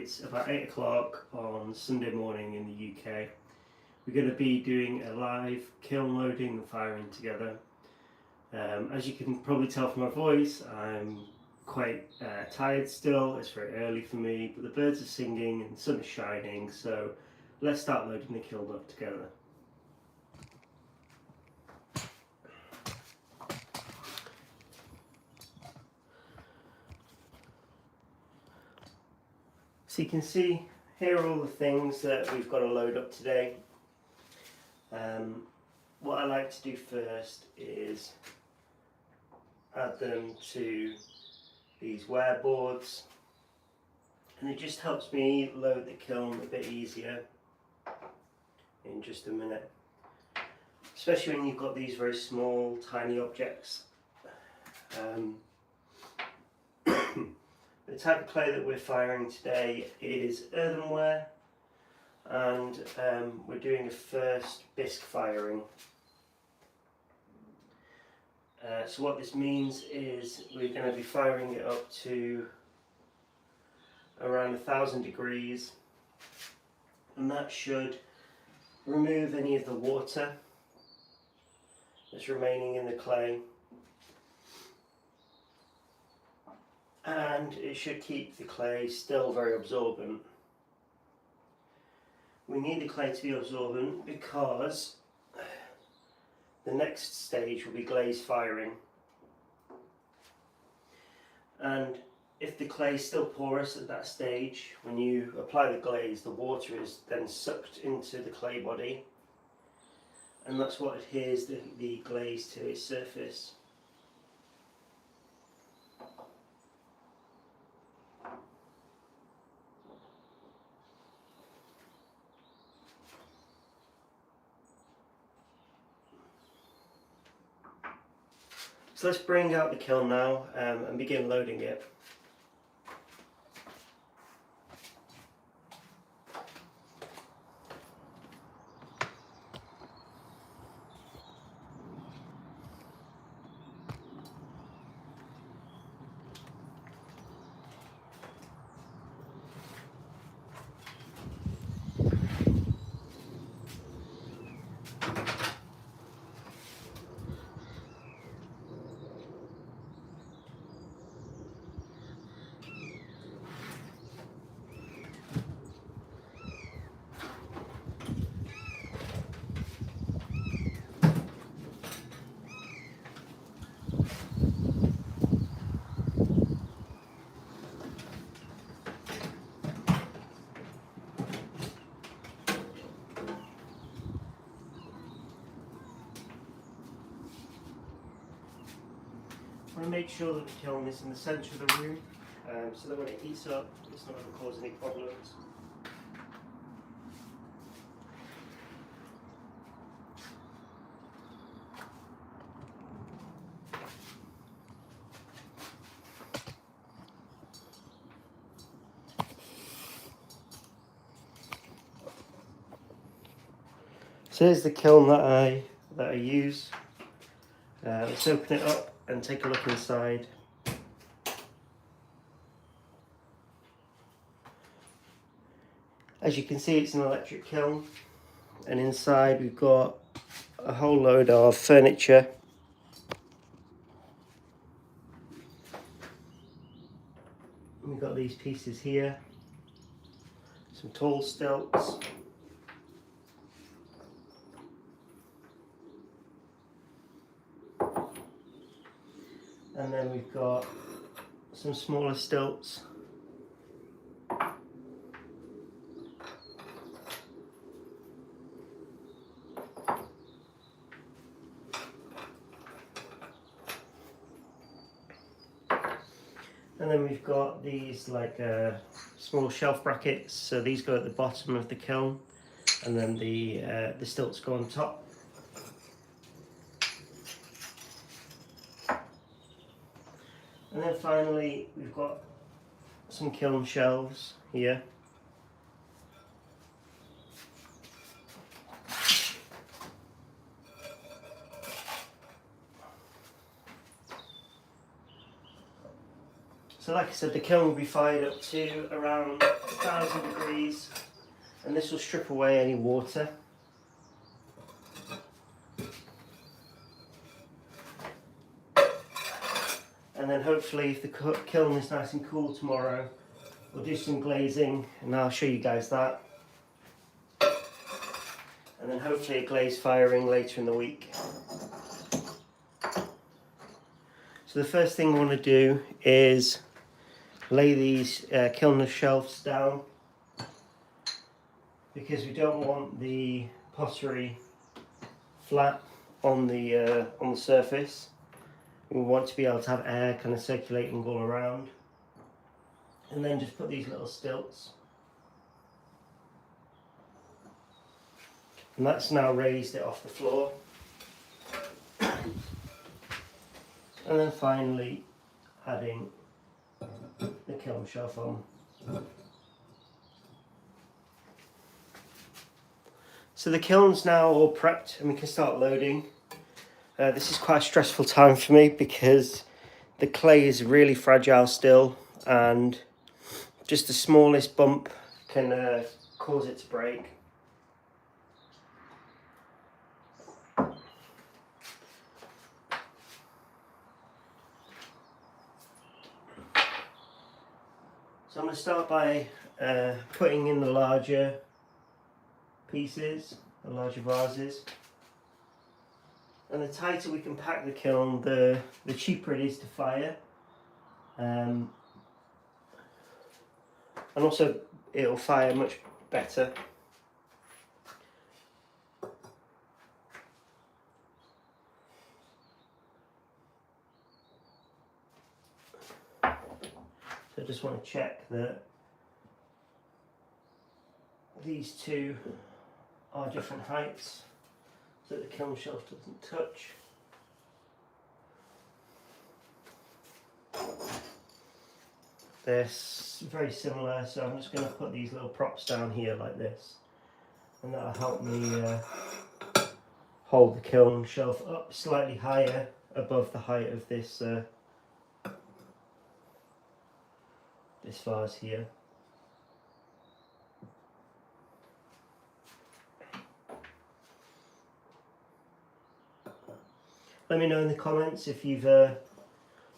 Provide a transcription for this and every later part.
it's about 8 o'clock on Sunday morning in the UK. We're going to be doing a live kiln loading and firing together. As you can probably tell from my voice, I'm quite tired still. It's very early for me, but the birds are singing and the sun is shining, so let's start loading the kiln up together. So you can see here are all the things that we've got to load up today. What I like to do first is add them to these ware boards, and it just helps me load the kiln a bit easier in just a minute, especially when you've got these very small tiny objects. The type of clay that we're firing today is earthenware, and we're doing a first bisque firing. So what this means is we're going to be firing it up to around 1000 degrees, and that should remove any of the water that's remaining in the clay, and it should keep the clay still very absorbent. We need the clay to be absorbent because the next stage will be glaze firing, and if the clay is still porous at that stage, when you apply the glaze, the water is then sucked into the clay body, and that's what adheres the glaze to its surface. So let's bring out the kiln now and begin loading it. I want to make sure that the kiln is in the centre of the room, so that when it heats up it's not going to cause any problems. So here's the kiln that I use. Let's open it up and take a look inside. As you can see, it's an electric kiln, and inside we've got a whole load of furniture. We've got these pieces here, some tall stilts, and then we've got some smaller stilts. And then we've got these like small shelf brackets, so these go at the bottom of the kiln, and then the stilts go on top. And then finally we've got some kiln shelves here. So like I said, the kiln will be fired up to around 1000 degrees, and this will strip away any water. And then hopefully, if the kiln is nice and cool tomorrow, we'll do some glazing, and I'll show you guys that. And then hopefully a glaze firing later in the week. So the first thing we want to do is lay these kiln shelves down, because we don't want the pottery flat on the surface. We want to be able to have air kind of circulating all around. And then just put these little stilts. And that's now raised it off the floor. And then finally adding the kiln shelf on. So the kiln's now all prepped and we can start loading. This is quite a stressful time for me because the clay is really fragile still, and just the smallest bump can cause it to break. So I'm going to start by putting in the larger pieces, the larger vases. And the tighter we can pack the kiln, the cheaper it is to fire. And also it'll fire much better. So I just want to check that these two are different heights, so that the kiln shelf doesn't touch. They're very similar, so I'm just going to put these little props down here like this, and that'll help me hold the kiln shelf up slightly higher above the height of this this vase here. Let me know in the comments if you've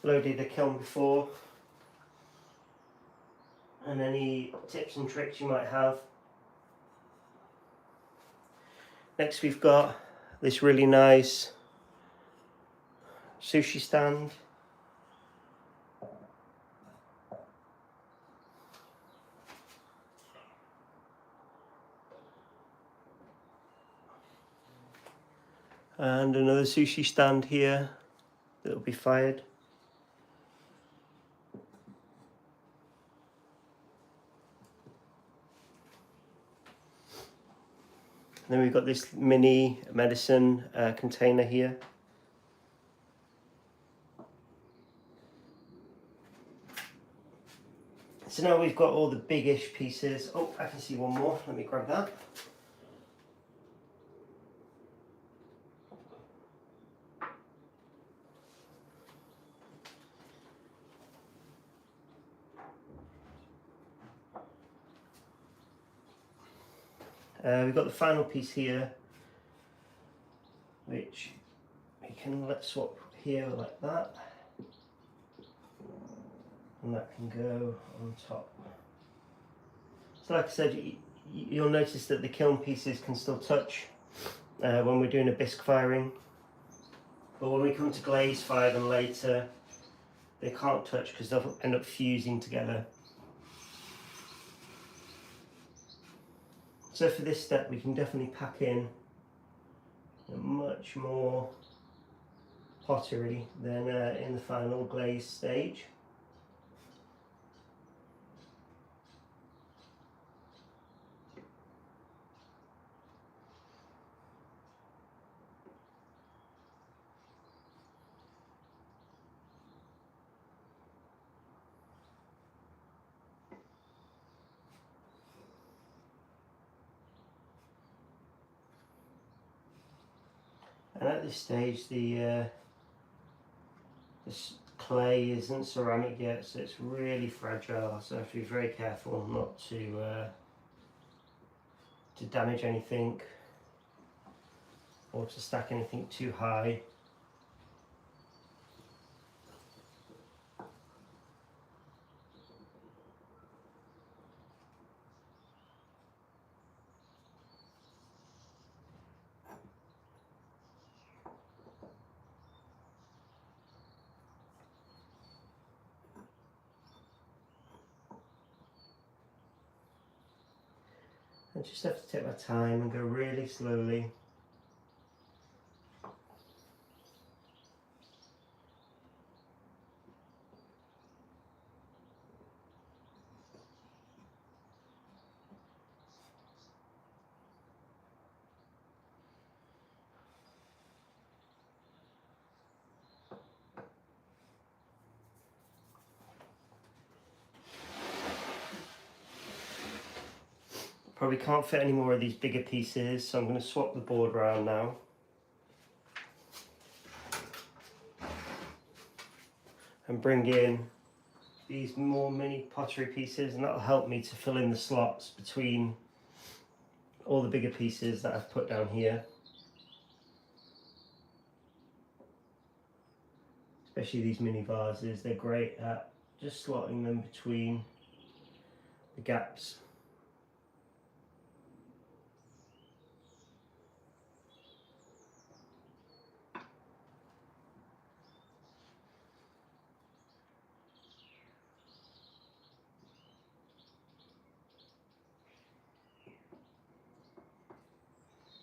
loaded a kiln before, and any tips and tricks you might have. Next we've got this really nice sushi stand. And another sushi stand here that will be fired. Then we've got this mini medicine container here. So now we've got all the biggish pieces. Oh, I can see one more. Let me grab that. We've got the final piece here, which we can swap here like that, and that can go on top. So like I said, you'll notice that the kiln pieces can still touch when we're doing a bisque firing, but when we come to glaze fire them later, they can't touch because they'll end up fusing together. So for this step we can definitely pack in much more pottery than in the final glaze stage. And at this stage, the clay isn't ceramic yet, so it's really fragile, so I have to be very careful not to damage anything or to stack anything too high. I just have to take my time and go really slowly. Probably can't fit any more of these bigger pieces, so I'm going to swap the board around now. And bring in these more mini pottery pieces, and that'll help me to fill in the slots between all the bigger pieces that I've put down here. Especially these mini vases, they're great at just slotting them between the gaps.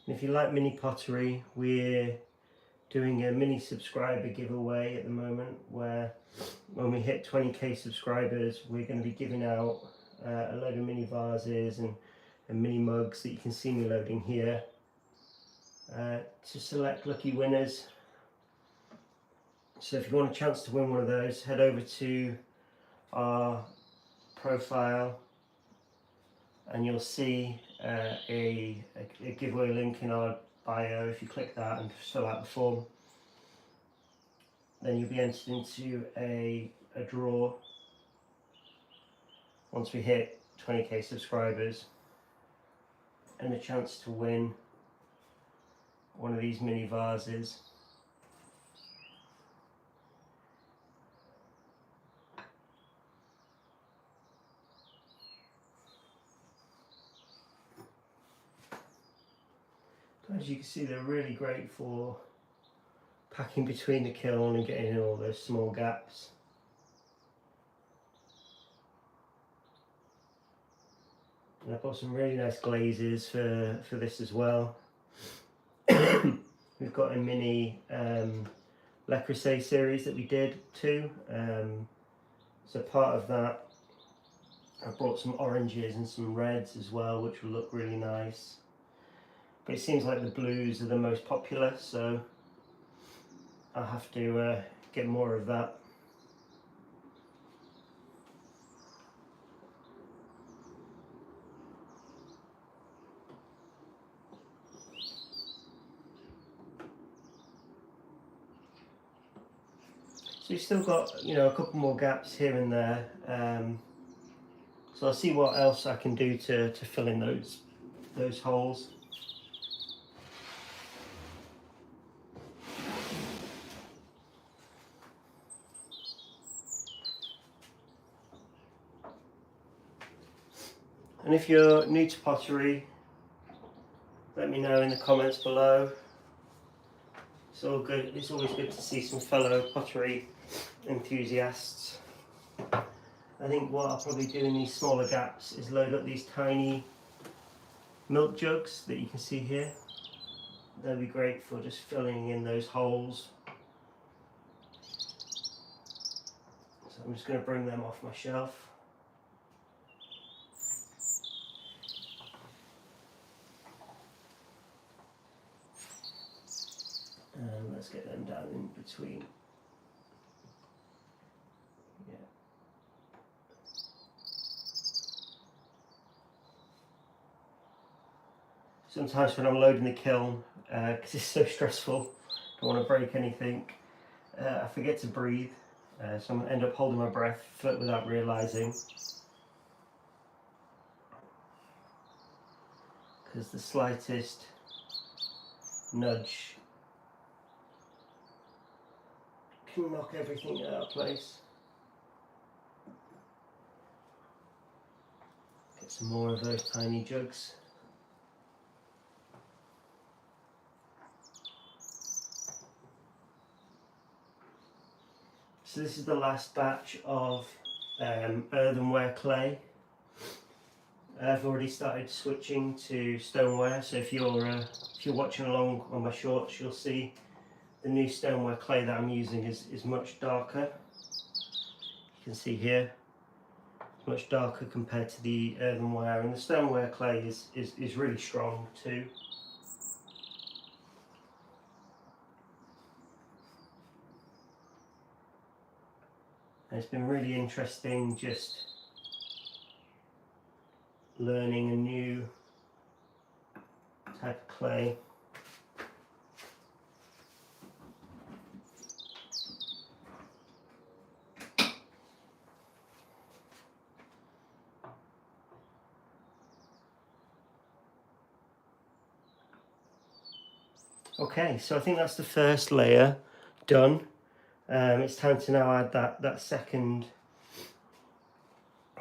And if you like mini pottery, we're doing a mini subscriber giveaway at the moment, where when we hit 20k subscribers, we're going to be giving out a load of mini vases and mini mugs that you can see me loading here to select lucky winners. So if you want a chance to win one of those, head over to our profile and you'll see a giveaway link in our bio. If you click that and fill out the form, then you'll be entered into a draw once we hit 20k subscribers, and a chance to win one of these mini vases. As you can see, they're really great for packing between the kiln and getting in all those small gaps. And I've got some really nice glazes for this as well. We've got a mini Le Creuset series that we did too. So part of that, I brought some oranges and some reds as well, which will look really nice. But it seems like the blues are the most popular, so I'll have to get more of that. So you've still got, you know, a couple more gaps here and there. So I'll see what else I can do to fill in those holes. And if you're new to pottery, let me know in the comments below. It's all good. It's always good to see some fellow pottery enthusiasts. I think what I'll probably do in these smaller gaps is load up these tiny milk jugs that you can see here. They'll be great for just filling in those holes. So I'm just going to bring them off my shelf. And let's get them down in between. Yeah. Sometimes when I'm loading the kiln, because it's so stressful, don't want to break anything, I forget to breathe. So I'm going to end up holding my breath without realising, because the slightest nudge can knock everything out of place. Get some more of those tiny jugs. So this is the last batch of earthenware clay. I've already started switching to stoneware, so if you're watching along on my shorts, you'll see the new stoneware clay that I'm using is much darker. You can see here, it's much darker compared to the earthenware, and the stoneware clay is really strong too. And it's been really interesting just learning a new type of clay. Okay, so I think that's the first layer done. It's time to now add that second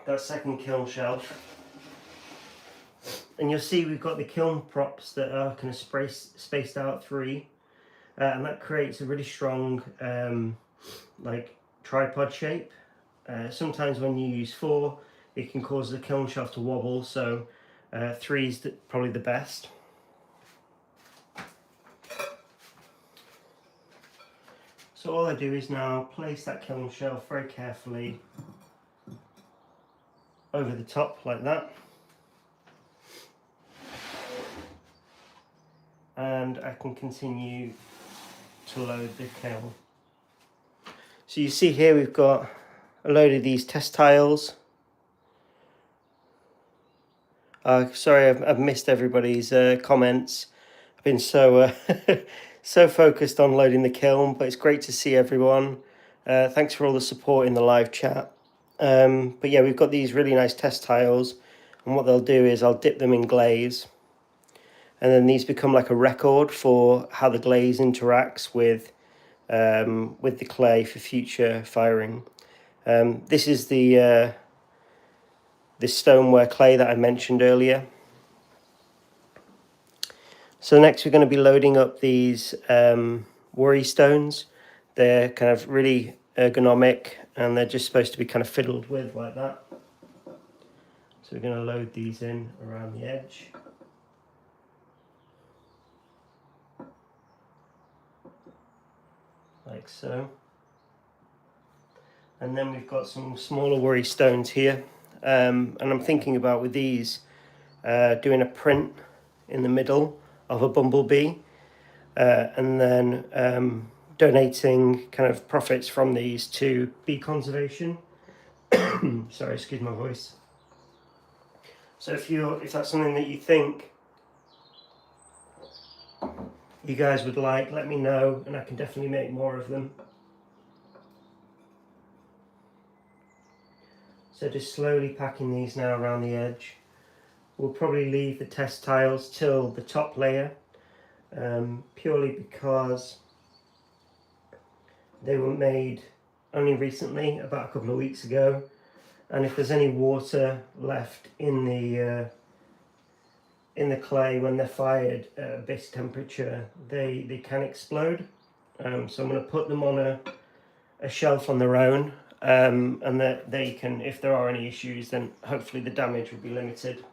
kiln shelf. And you'll see we've got the kiln props that are kind of spaced out 3, and that creates a really strong like tripod shape. Sometimes when you use 4, it can cause the kiln shelf to wobble, so 3 is probably the best. So all I do is now place that kiln shelf very carefully over the top like that. And I can continue to load the kiln. So you see here we've got a load of these test tiles. Sorry, I've missed everybody's comments. I've been so so focused on loading the kiln, but it's great to see everyone. Thanks for all the support in the live chat. But yeah, we've got these really nice test tiles, and what they'll do is I'll dip them in glaze, and then these become like a record for how the glaze interacts with the clay for future firing. This is the stoneware clay that I mentioned earlier. So next we're going to be loading up these worry stones. They're kind of really ergonomic, and they're just supposed to be kind of fiddled with like that. So we're going to load these in around the edge. Like so. And then we've got some smaller worry stones here. And I'm thinking about with these doing a print in the middle of a bumblebee, and then donating kind of profits from these to bee conservation. Sorry, excuse my voice. So if that's something that you think you guys would like, let me know, and I can definitely make more of them. So just slowly packing these now around the edge. We'll probably leave the test tiles till the top layer, purely because they were made only recently, about a couple of weeks ago, and if there's any water left in the clay when they're fired at Bisque temperature, they can explode. So I'm going to put them on a shelf on their own, and that they can, if there are any issues, then hopefully the damage will be limited.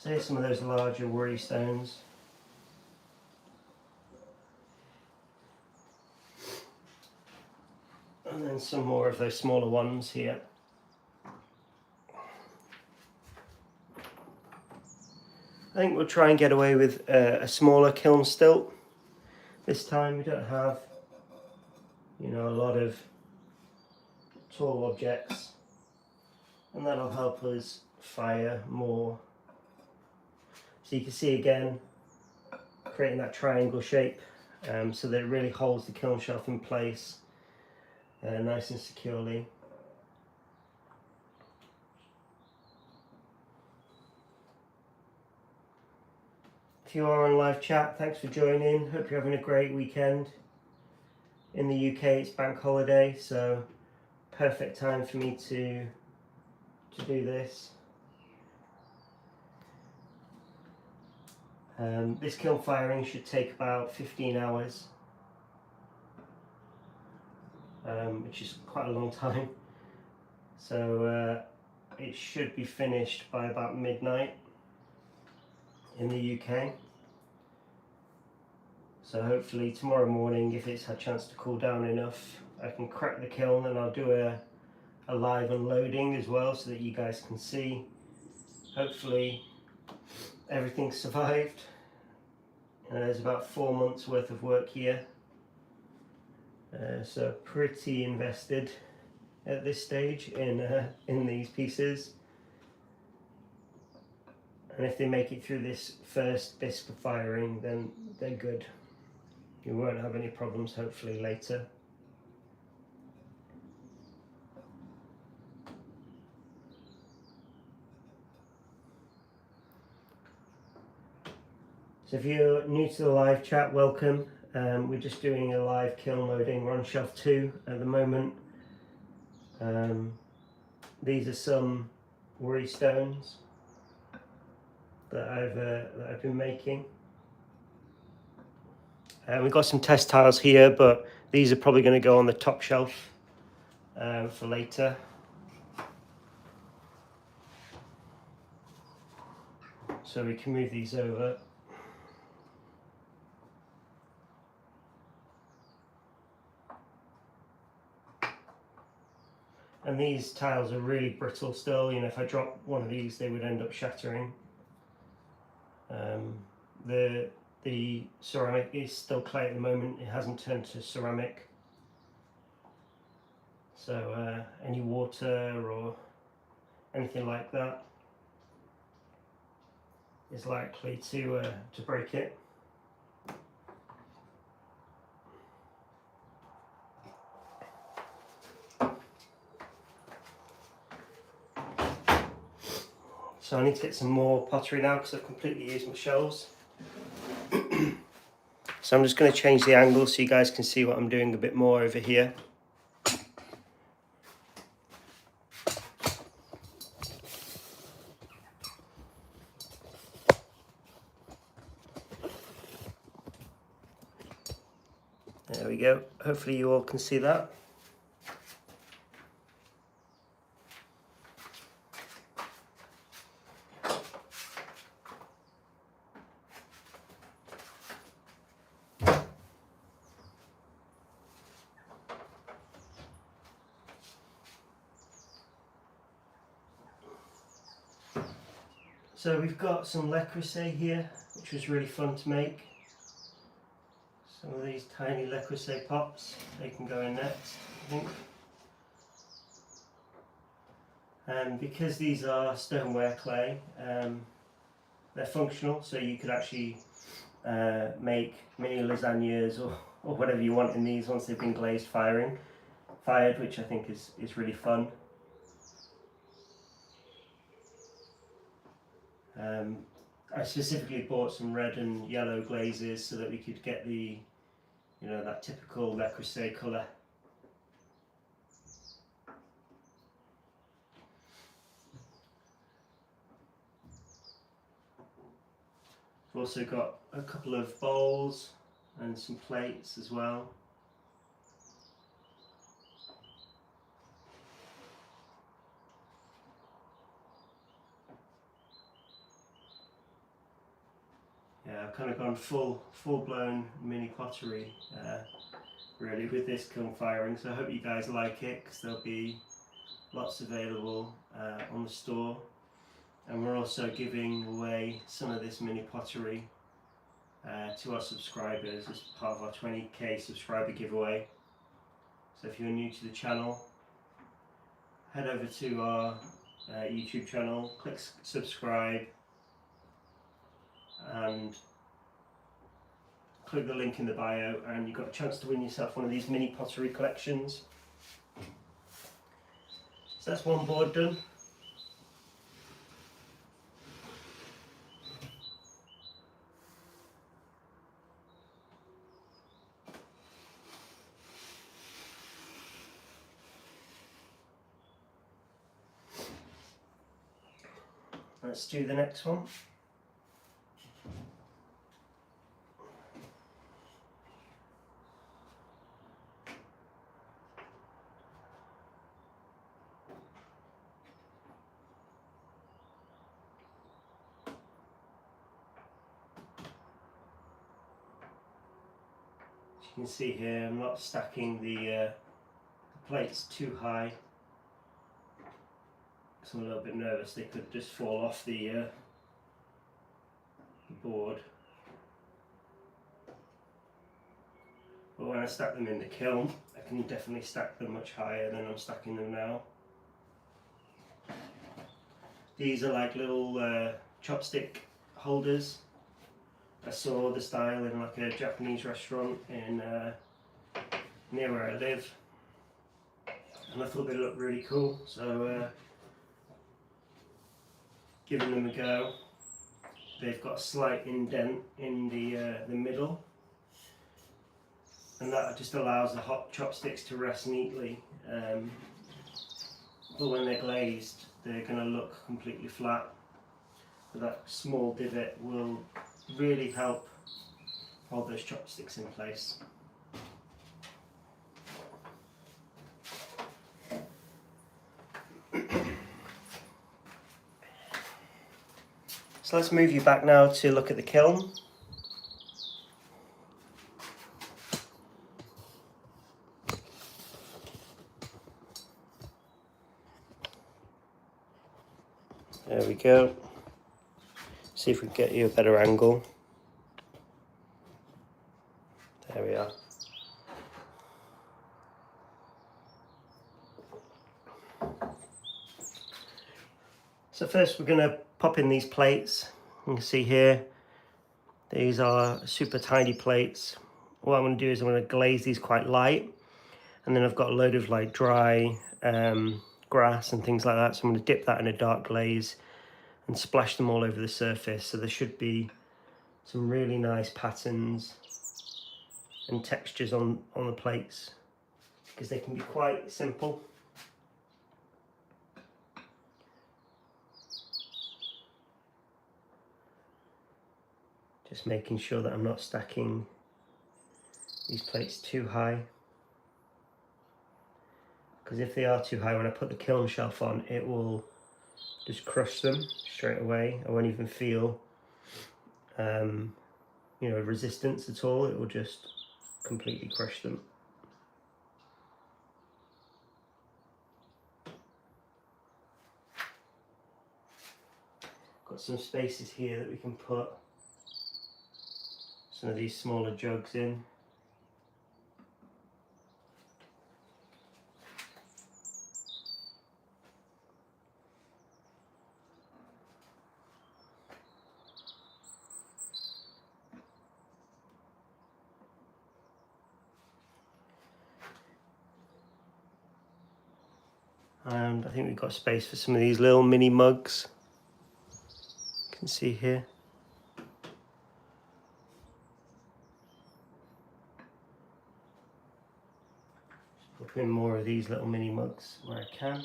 So here's some of those larger worry stones. And then some more of those smaller ones here. I think we'll try and get away with a smaller kiln stilt. This time we don't have, a lot of tall objects, and that'll help us fire more. So you can see again, creating that triangle shape so that it really holds the kiln shelf in place nice and securely. If you are on live chat, thanks for joining. Hope you're having a great weekend. In the UK it's bank holiday, so perfect time for me to do this. This kiln firing should take about 15 hours, which is quite a long time. So it should be finished by about midnight in the UK. So hopefully tomorrow morning, if it's had a chance to cool down enough, I can crack the kiln and I'll do a live unloading as well so that you guys can see. Hopefully everything survived. There's about 4 months worth of work here, so pretty invested at this stage in these pieces. And if they make it through this first Bisque firing, then they're good. You won't have any problems hopefully later. So if you're new to the live chat, welcome. We're just doing a live kiln loading. We're on shelf 2 at the moment. These are some worry stones that I've been making. We've got some test tiles here, but these are probably going to go on the top shelf for later. So we can move these over. And these tiles are really brittle still. You know, if I drop one of these, they would end up shattering. The ceramic is still clay at the moment. It hasn't turned to ceramic. So any water or anything like that is likely to break it. So I need to get some more pottery now because I've completely used my shelves. So I'm just going to change the angle so you guys can see what I'm doing a bit more over here. There we go. Hopefully you all can see that. So we've got some le creuset here, which was really fun to make. Some of these tiny le creuset pots, they can go in next, I think. And because these are stoneware clay, they're functional, so you could actually make mini lasagnas or whatever you want in these once they've been glazed fired, which I think is really fun. I specifically bought some red and yellow glazes so that we could get the, you know, that typical le creuset colour. I've also got a couple of bowls and some plates as well. Yeah, I've kind of gone full-blown mini pottery really with this kiln firing, so I hope you guys like it because there'll be lots available on the store, and we're also giving away some of this mini pottery to our subscribers as part of our 20k subscriber giveaway. So if you're new to the channel, head over to our YouTube channel, click subscribe and click the link in the bio and you've got a chance to win yourself one of these mini pottery collections. So that's one board done. Let's do the next one. As you can see here, I'm not stacking the plates too high, because I'm a little bit nervous they could just fall off the board. But when I stack them in the kiln, I can definitely stack them much higher than I'm stacking them now. These are like little chopstick holders. I saw the style in like a Japanese restaurant in near where I live, and I thought they looked really cool, so giving them a go. They've got a slight indent in the middle, and that just allows the hot chopsticks to rest neatly. But when they're glazed, they're going to look completely flat. But that small divot will really help hold those chopsticks in place. So let's move you back now to look at the kiln. There we go. See if we can get you a better angle. There we are. So first we're going to pop in these plates. You can see here, these are super tiny plates. What I'm going to do is I'm going to glaze these quite light, and then I've got a load of like dry grass and things like that, so I'm going to dip that in a dark glaze and splash them all over the surface. So there should be some really nice patterns and textures on the plates, because they can be quite simple. Just making sure that I'm not stacking these plates too high, because if they are too high, when I put the kiln shelf on, it will just crush them straight away. I won't even feel you know, resistance at all. It will just completely crush them. Got some spaces here that we can put some of these smaller jugs in. And I think we've got space for some of these little mini mugs. You can see here. Just put in more of these little mini mugs where I can.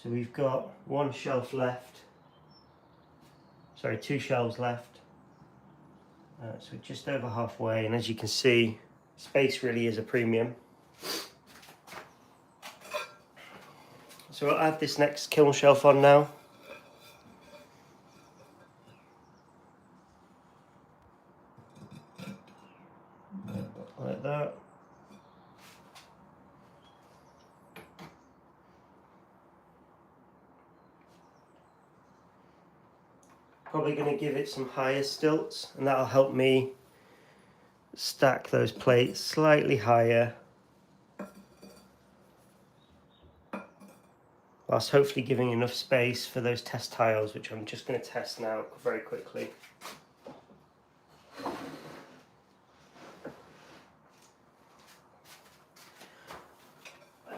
So we've got one shelf left. Sorry, 2 shelves left. So we're just over halfway, and as you can see, space really is a premium. So I'll add this next kiln shelf on now. Like that. Probably going to give it some higher stilts, and that'll help me stack those plates slightly higher whilst hopefully giving enough space for those test tiles, which I'm just going to test now very quickly. I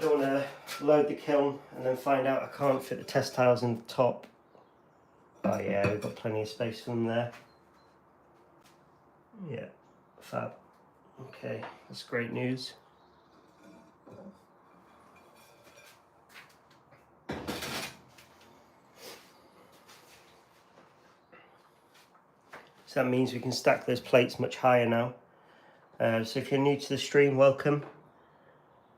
don't want to load the kiln and then find out I can't fit the test tiles in the top. Oh yeah, we've got plenty of space for them there. Yeah, fab. Okay, that's great news. So that means we can stack those plates much higher now. So if you're new to the stream, welcome.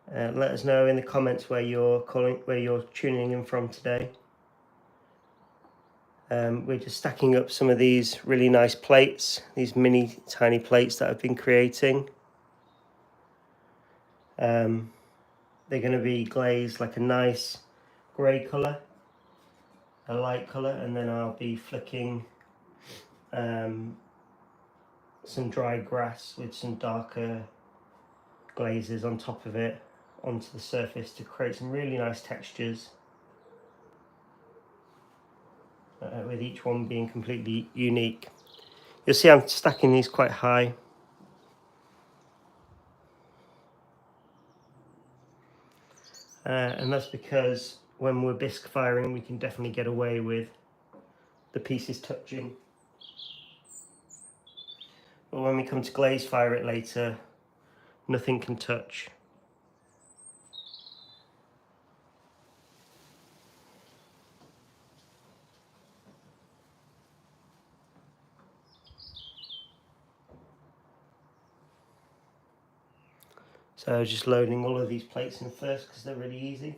Let us know in the comments where you're tuning in from today. We're just stacking up some of these really nice plates, these mini tiny plates that I've been creating. They're going to be glazed like a nice grey colour, a light colour, and then I'll be flicking some dried grass with some darker glazes on top of it onto the surface to create some really nice textures, with each one being completely unique. You'll see I'm stacking these quite high. And that's because when we're bisque firing, we can definitely get away with the pieces touching. But when we come to glaze fire it later, nothing can touch. So I was just loading all of these plates in first because they're really easy.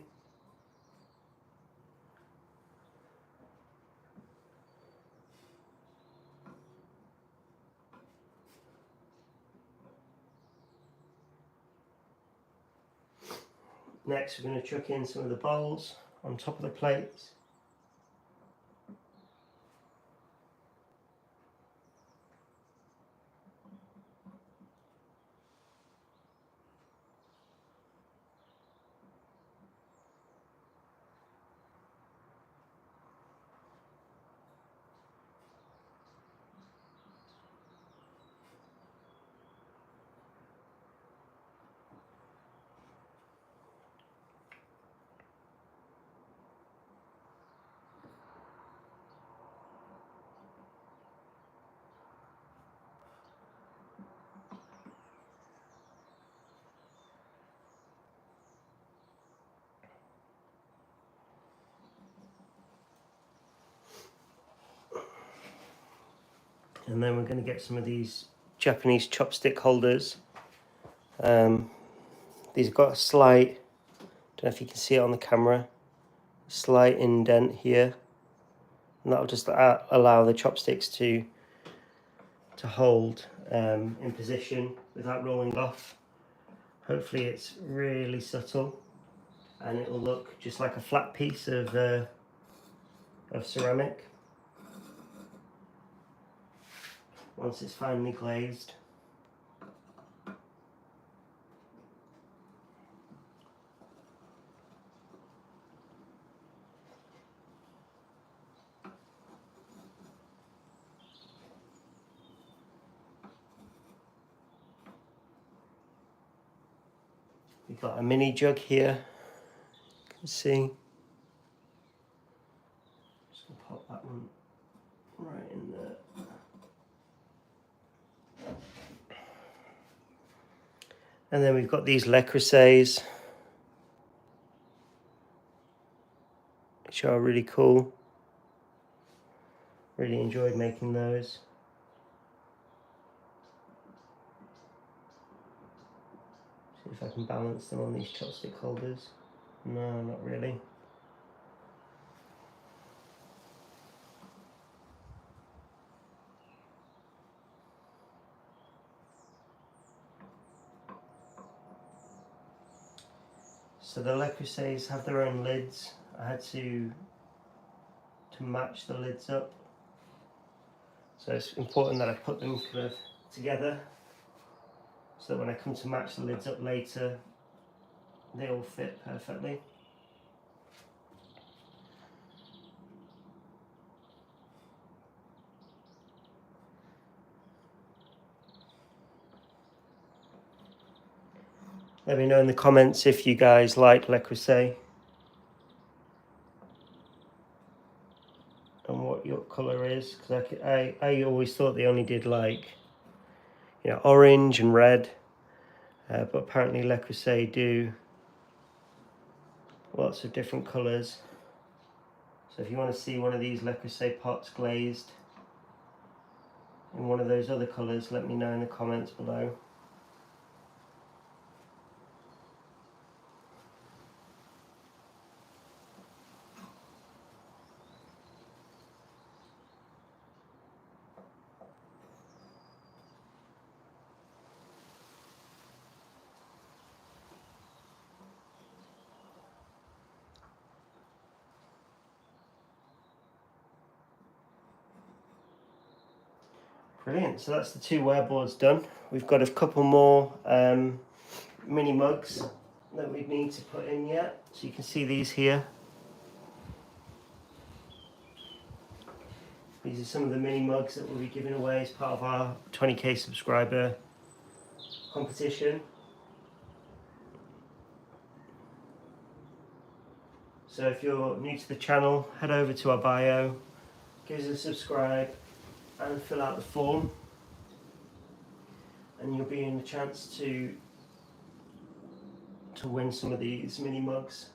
Next we're going to chuck in some of the bowls on top of the plates. And then we're going to get some of these Japanese chopstick holders. These have got a slight, don't know if you can see it on the camera, slight indent here. And that'll just allow the chopsticks to hold in position without rolling off. Hopefully it's really subtle and it will look just like a flat piece of ceramic once it's finally glazed. We've got a mini jug here, you can see. Just gonna pop that one right in there. And then we've got these Le Creuset, which are really cool. Really enjoyed making those. See if I can balance them on these chopstick holders. No, not really. So the Le Creuset have their own lids. I had to match the lids up. So it's important that I put them kind of together so that when I come to match the lids up later, they all fit perfectly. Let me know in the comments if you guys like Le Creuset and what your colour is, because I always thought they only did like, you know, orange and red, but apparently Le Creuset do lots of different colours. So if you want to see one of these Le Creuset pots glazed in one of those other colours, let me know in the comments below. Brilliant, so that's the 2 wearboards done. We've got a couple more mini mugs that we need to put in yet. So you can see these here. These are some of the mini mugs that we'll be giving away as part of our 20k subscriber competition. So if you're new to the channel, head over to our bio, give us a subscribe and fill out the form, and you'll be in a chance to win some of these mini mugs.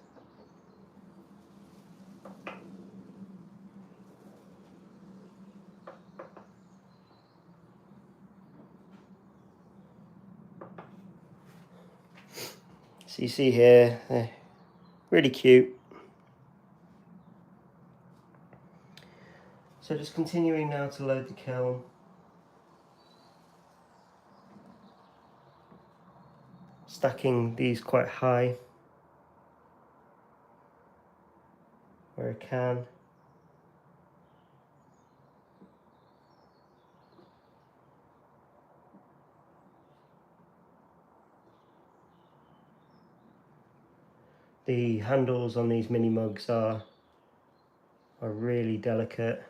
So you see here, they're really cute. So just continuing now to load the kiln. Stacking these quite high where I can. The handles on these mini mugs are really delicate.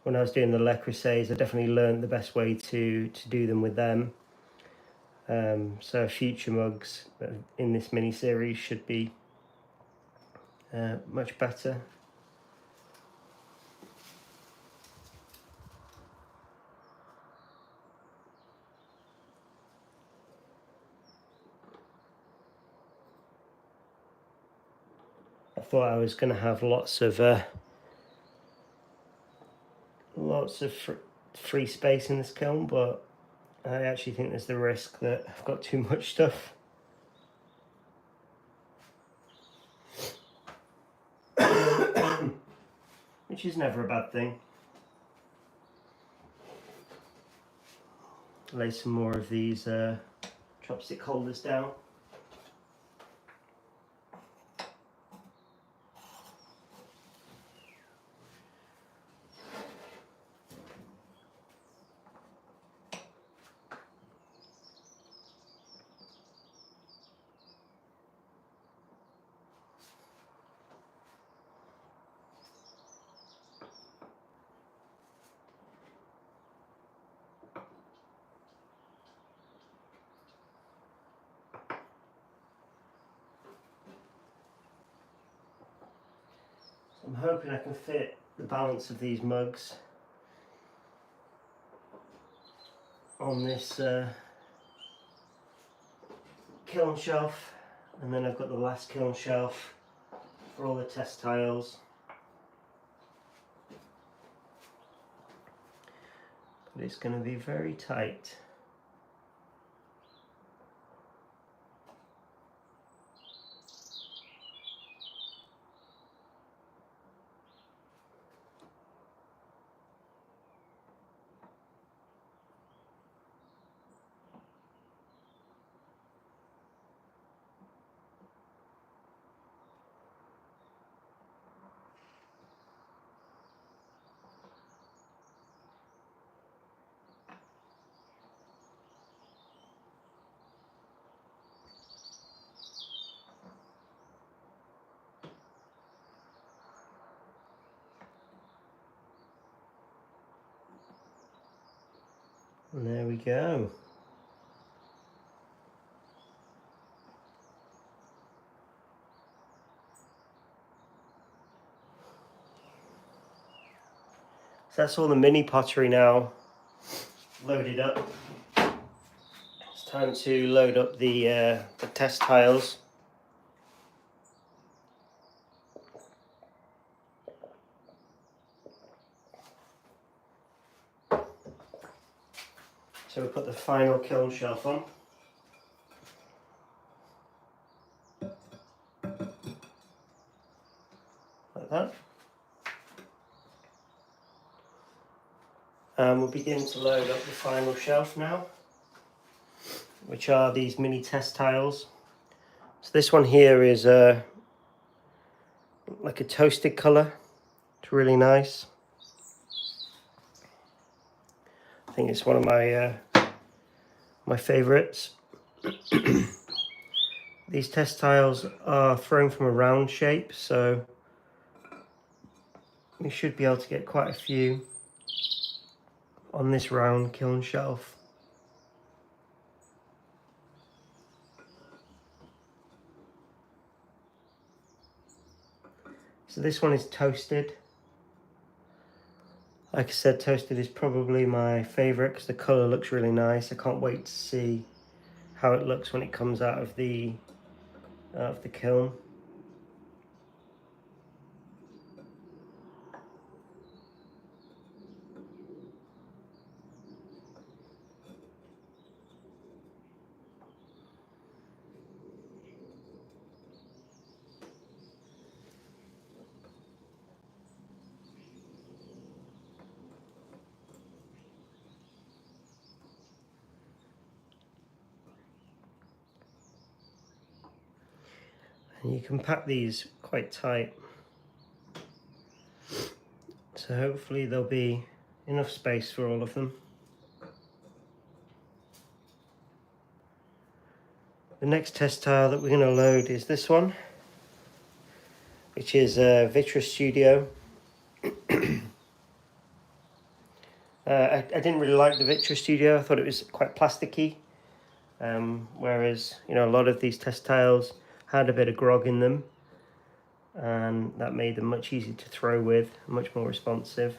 When I was doing the Le Creusets, I definitely learned the best way to do them with them. So future mugs in this mini series should be much better. I thought I was going to have lots of free space in this kiln, but I actually think there's the risk that I've got too much stuff. Which is never a bad thing. Lay some more of these chopstick holders down. I'm hoping I can fit the balance of these mugs on this kiln shelf, and then I've got the last kiln shelf for all the test tiles. But it's going to be very tight. And there we go. So that's all the mini pottery now loaded up. It's time to load up the test tiles. So we put the final kiln shelf on. Like that. And we'll begin to load up the final shelf now, which are these mini test tiles. So this one here is like a toasted colour. It's really nice. I think it's one of my favourites. These test tiles are thrown from a round shape, so we should be able to get quite a few on this round kiln shelf. So this one is toasted. Like I said, toasted is probably my favourite because the colour looks really nice. I can't wait to see how it looks when it comes out of the kiln. And you can pack these quite tight, so hopefully there'll be enough space for all of them. The next test tile that we're going to load is this one, which is Vitreous Studio. I didn't really like the Vitreous Studio. I thought it was quite plasticky, whereas a lot of these test tiles had a bit of grog in them, and that made them much easier to throw with, much more responsive.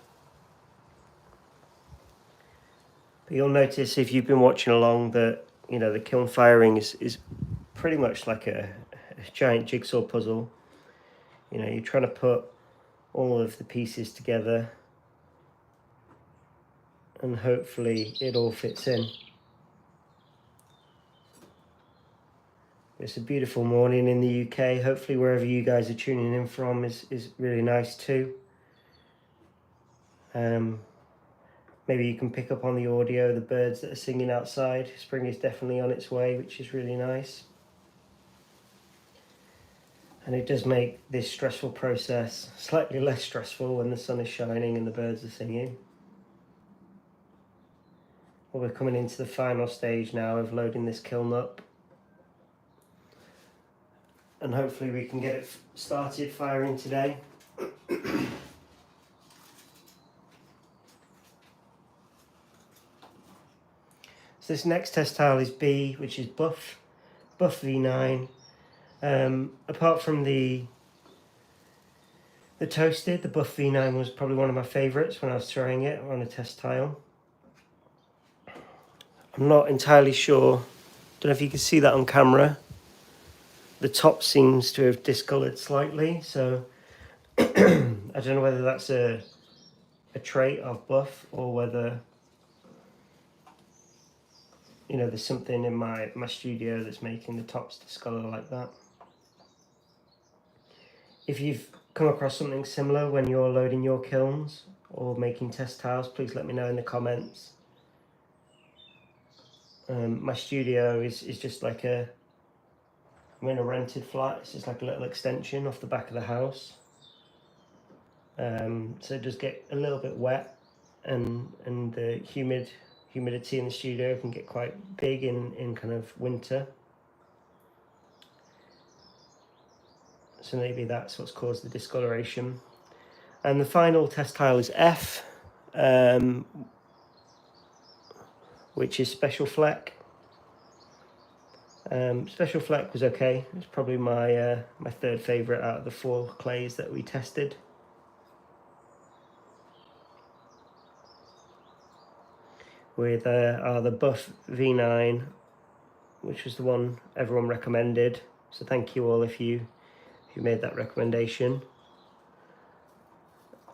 But you'll notice if you've been watching along that the kiln firing is pretty much like a giant jigsaw puzzle. You're trying to put all of the pieces together and hopefully it all fits in. It's a beautiful morning in the UK. Hopefully wherever you guys are tuning in from is really nice too. Maybe you can pick up on the audio, the birds that are singing outside. Spring is definitely on its way, which is really nice. And it does make this stressful process slightly less stressful when the sun is shining and the birds are singing. Well, we're coming into the final stage now of loading this kiln up. And hopefully we can get it started firing today. So this next test tile is B, which is Buff V9. Apart from the toasted, the Buff V9 was probably one of my favourites when I was trying it on a test tile. I'm not entirely sure, don't know if you can see that on camera. The top seems to have discoloured slightly, so I don't know whether that's a trait of Buff or whether there's something in my studio that's making the tops discolour like that. If you've come across something similar when you're loading your kilns or making test tiles, please let me know in the comments. My studio is just like I'm in a rented flat. It's just like a little extension off the back of the house. So it does get a little bit wet, and the humidity in the studio can get quite big in kind of winter. So maybe that's what's caused the discoloration. And the final test tile is F, which is Special Fleck. Special Fleck was okay. It's probably my my third favourite out of the 4 clays that we tested. with are the Buff V9, which was the one everyone recommended. So thank you all if you made that recommendation.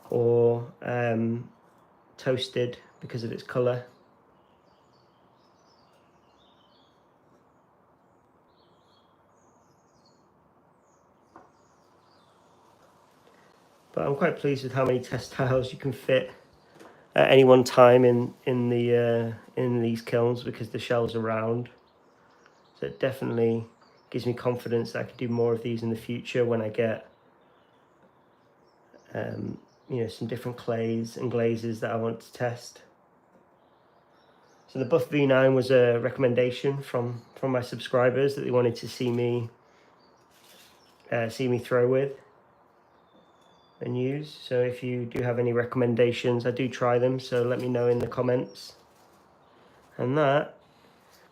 Or Toasted because of its colour. But I'm quite pleased with how many test tiles you can fit at any one time in these kilns, because the shelves are round. So it definitely gives me confidence that I can do more of these in the future when I get you know, some different clays and glazes that I want to test. So the Buff V9 was a recommendation from my subscribers that they wanted to see me throw with and use. So if you do have any recommendations, I do try them, so let me know in the comments. And that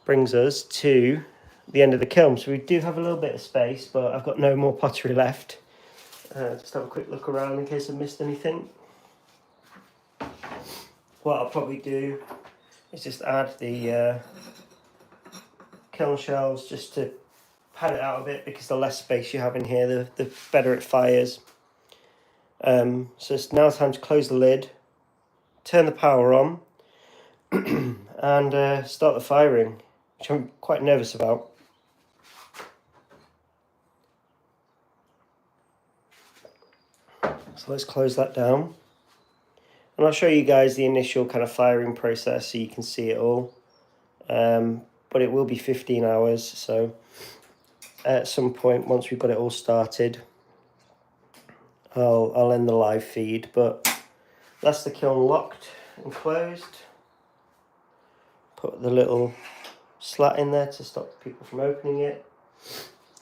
brings us to the end of the kiln. So we do have a little bit of space, but I've got no more pottery left. Just have a quick look around in case I missed anything. What I'll probably do is just add the kiln shelves just to pad it out a bit, because the less space you have in here, the better it fires. So it's now time to close the lid, turn the power on, and start the firing, which I'm quite nervous about. So let's close that down. And I'll show you guys the initial kind of firing process so you can see it all. But it will be 15 hours, so at some point, once we've got it all started, I'll end the live feed. But that's the kiln locked and closed. Put the little slat in there to stop people from opening it.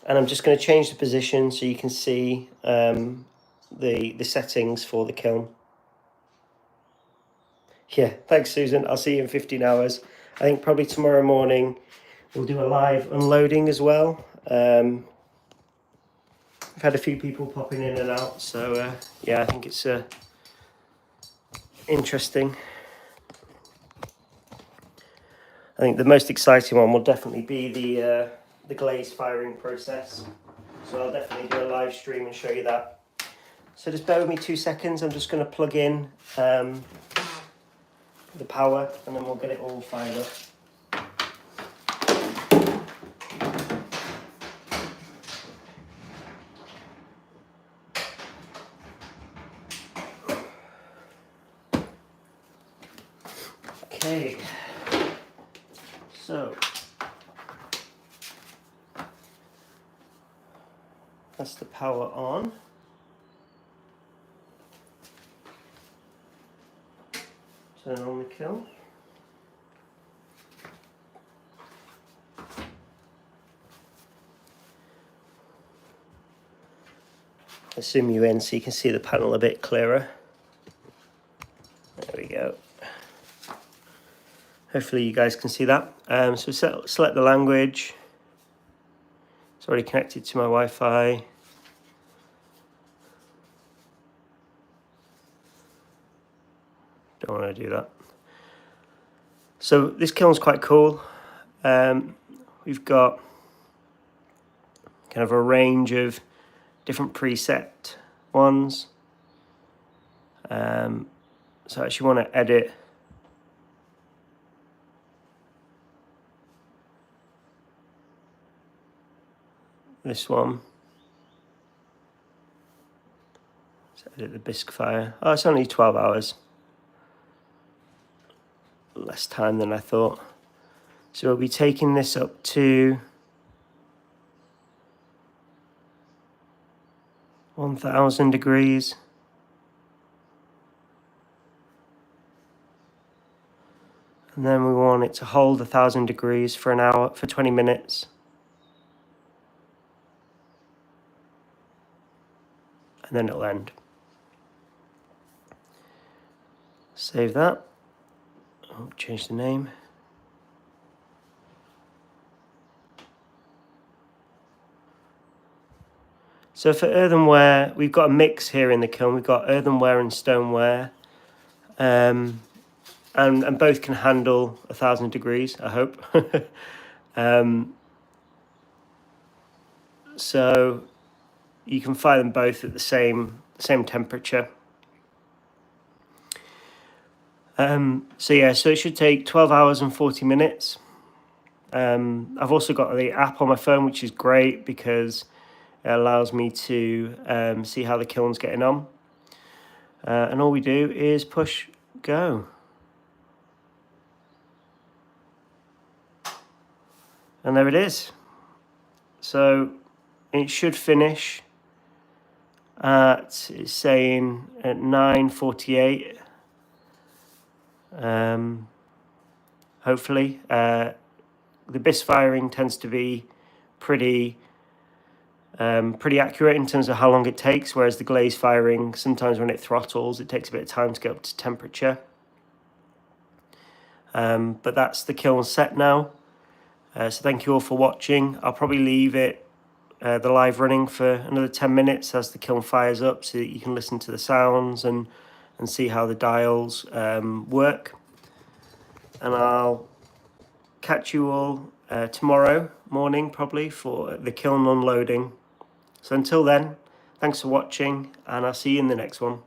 And I'm just going to change the position so you can see the settings for the kiln. Yeah, thanks Susan. I'll see you in 15 hours. I think probably tomorrow morning we'll do a live unloading as well. I've had a few people popping in and out, so yeah, I think it's interesting. I think the most exciting one will definitely be the glaze firing process. So I'll definitely do a live stream and show you that. So just bear with me 2 seconds. I'm just going to plug in the power, and then we'll get it all fired up. Okay, so that's the power on. Turn on the kiln. I'll zoom you in so you can see the panel a bit clearer. There we go. Hopefully you guys can see that. So select the language. It's already connected to my Wi-Fi. Don't want to do that. So this kiln's quite cool. We've got kind of a range of different preset ones. So I actually want to edit this one. Let's edit the bisque fire. Oh, it's only 12 hours. Less time than I thought. So we'll be taking this up to 1000 degrees. And then we want it to hold 1000 degrees for an hour, for 20 minutes. And then it'll end. Save that. Oh, change the name. So for earthenware, we've got a mix here in the kiln. We've got earthenware and stoneware. And and both can handle 1,000 degrees, I hope. So you can fire them both at the same temperature. So yeah, so it should take 12 hours and 40 minutes. I've also got the app on my phone, which is great because it allows me to see how the kiln's getting on. And all we do is push go. And there it is. So it should finish at, it's saying at 9:48. Hopefully. The Bisque firing tends to be pretty accurate in terms of how long it takes, whereas the glaze firing, sometimes when it throttles, it takes a bit of time to get up to temperature. But that's the kiln set now. So thank you all for watching. I'll probably leave it the live running for another 10 minutes as the kiln fires up, so that you can listen to the sounds and see how the dials work. And I'll catch you all tomorrow morning probably for the kiln unloading. So until then, thanks for watching, and I'll see you in the next one.